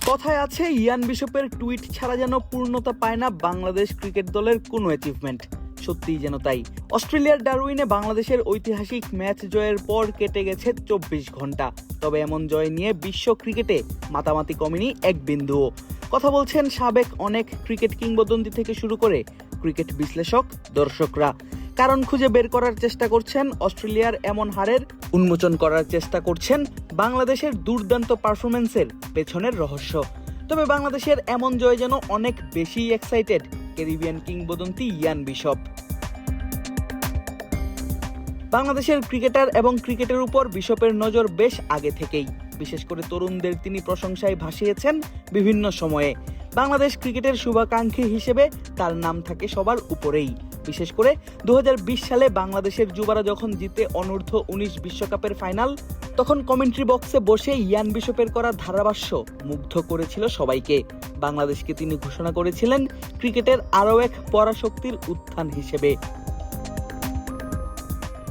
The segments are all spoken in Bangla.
কথায় আছে ইয়ান বিশপের টুইট ছাড়া যেন পূর্ণতা পায় না বাংলাদেশ ক্রিকেট দলের কোনো অ্যাচিভমেন্ট। সত্যিই যেন তাই। অস্ট্রেলিয়ার ডারউইনে বাংলাদেশের ঐতিহাসিক ম্যাচ জয়ের পর কেটে গেছে 24 ঘন্টা। তবে এমন জয় নিয়ে বিশ্ব ক্রিকেটে মাতামাতি কমেনি এক বিন্দুও। কথা বলছেন সাবেক অনেক ক্রিকেট কিংবদন্তি থেকে শুরু করে ক্রিকেট বিশ্লেষক, দর্শকরা। কারণ খুঁজে বের করার চেষ্টা করছেন অস্ট্রেলিয়ার এমন হারের, উন্মোচন করার চেষ্টা করছেন বাংলাদেশের দুর্দান্ত পারফরমেন্সের পেছনের রহস্য। তবে বাংলাদেশের এমন জয় যেন অনেক বেশি এক্সাইটেড ক্যারিবিয়ান কিংবদন্তি ইয়ান বিশপ। বাংলাদেশের ক্রিকেটার এবং ক্রিকেটের উপর বিশপের নজর বেশ আগে থেকেই। বিশেষ করে তরুণদের তিনি প্রশংসায় ভাসিয়েছেন বিভিন্ন সময়ে। বাংলাদেশ ক্রিকেটের শুভাকাঙ্ক্ষী হিসেবে তার নাম থাকে সবার উপরেই। বিশেষ করে 2020 সালে বাংলাদেশের যুবারা যখন জিতে অনূর্ধ্ব-19 বিশ্বকাপের ফাইনাল, তখন কমেন্ট্রি বক্সে বসে ইয়ান বিশপের করা ধারাভাষ্য মুগ্ধ করেছিল সবাইকে। বাংলাদেশকে তিনি ঘোষণা করেছিলেন ক্রিকেটের আরও এক পরাশক্তির উত্থান হিসেবে।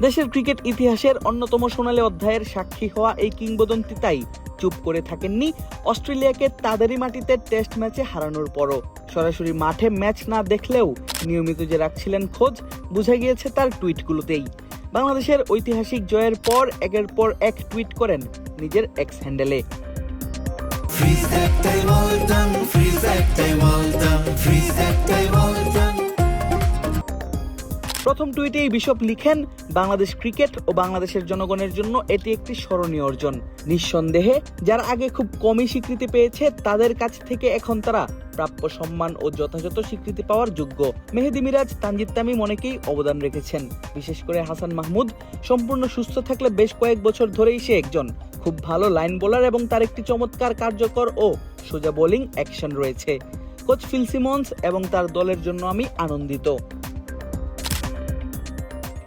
দেশের ক্রিকেট ইতিহাসের অন্যতম সোনালী অধ্যায়ের সাক্ষী হওয়া এই কিংবদন্তি তাই চুপ করে থাকেননি অস্ট্রেলিয়াকে তাদেরই মাটিতে টেস্ট ম্যাচে হারানোর পরও। সরাসরি মাঠে ম্যাচ না দেখলেও নিয়মিত যে রাখছিলেন খোঁজ, বোঝা গিয়েছে তার টুইটগুলোতেই। বাংলাদেশের ঐতিহাসিক জয়ের পর একের পর এক টুইট করেন নিজের এক্স হ্যান্ডেলে। প্রথম টুইটেই বিশপ লিখেন, বাংলাদেশ ক্রিকেট ও বাংলাদেশের জনগণের জন্য এটি একটি স্মরণীয় অর্জন। নিঃসন্দেহে যারা আগে খুব কমই স্বীকৃতি পেয়েছে, তাদের কাছ থেকে এখন তারা প্রাপ্য সম্মান ও যথাযথ স্বীকৃতি পাওয়ার যোগ্য। মেহেদী মিরাজ, তানজিদ তামিম অনেকেই অবদান রেখেছেন। বিশেষ করে হাসান মাহমুদ সম্পূর্ণ সুস্থ থাকলে বেশ কয়েক বছর ধরেই সে একজন খুব ভালো লাইন বোলার এবং তার একটি চমৎকার কার্যকর ও সোজা বোলিং অ্যাকশন রয়েছে। কোচ ফিল সিমন্স এবং তার দলের জন্য আমি আনন্দিত।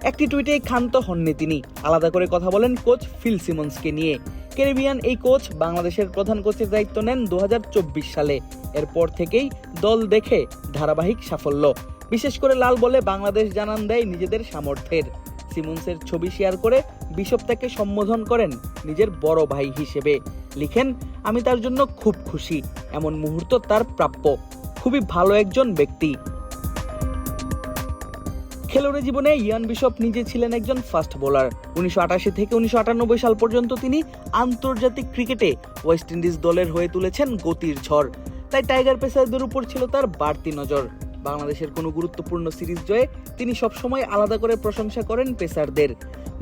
একটি টুইটে ক্ষান্ত হননি তিনি, আলাদা করে কথা বলেন কোচ ফিল সিমন্সকে নিয়ে। ক্যারিবিয়ান এই কোচ বাংলাদেশের প্রধান কোচের দায়িত্ব নেন 2024 সালে। এরপর থেকেই দল দেখে ধারাবাহিক সাফল্য। বিশেষ করে লাল বলে বাংলাদেশ জানান দেয় নিজেদের সামর্থ্যের। সিমন্সের ছবি শেয়ার করে বিশপ তাকে সম্বোধন করেন নিজের বড় ভাই হিসেবে। লিখেন, আমি তার জন্য খুব খুশি, এমন মুহূর্ত তার প্রাপ্য। খুবই ভালো একজন ব্যক্তি। খেলোয়াড়ী জীবনে ইয়ান বিশপ নিজে ছিলেন একজন ফাস্ট বোলার। 1988 থেকে 1998 সাল পর্যন্ত তিনি আন্তর্জাতিক ক্রিকেটে ওয়েস্ট ইন্ডিজ দলের হয়ে তুলেছেন গতির ঝড়। তাই টাইগার পেসারদের উপর ছিল তার বাড়তি নজর। বাংলাদেশের কোনো গুরুত্বপূর্ণ সিরিজ জয়ে তিনি সবসময় আলাদা করে প্রশংসা করেন পেসারদের,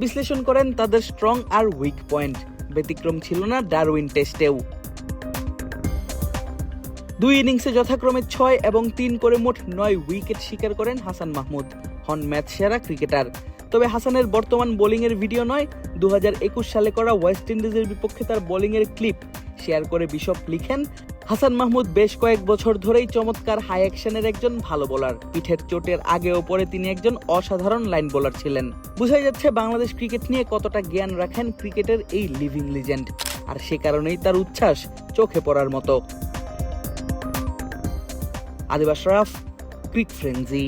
বিশ্লেষণ করেন তাদের স্ট্রং আর উইক পয়েন্ট। ব্যতিক্রম ছিল না ডারউইন টেস্টেও। 2 ইনিংসে যথাক্রমে 6 এবং 3 করে মোট 9 উইকেট শিকার করেন হাসান মাহমুদ, হন ম্যাচ সেরা ক্রিকেটার। তবে হাসানের বর্তমান বোলিংয়ের ভিডিও নয়, 2021 সালে করা ওয়েস্ট ইন্ডিজের বিপক্ষে তার বোলিংয়ের ক্লিপ শেয়ার করে বিশপ লিখেন, হাসান মাহমুদ বেশ কয়েক বছর ধরেই চমৎকার হাই অ্যাকশনের একজন ভালো বোলার। পিঠের চোটের আগে ও পরে তিনি একজন অসাধারণ লাইন বোলার ছিলেন। বোঝাই যাচ্ছে বাংলাদেশ ক্রিকেট নিয়ে কতটা জ্ঞান রাখেন ক্রিকেটের এই লিভিং লিজেন্ড। আর সে কারণেই তার উচ্ছ্বাস চোখে পড়ার মতো। আদিব আশরাফ, ক্রিক ফ্রেন্জি।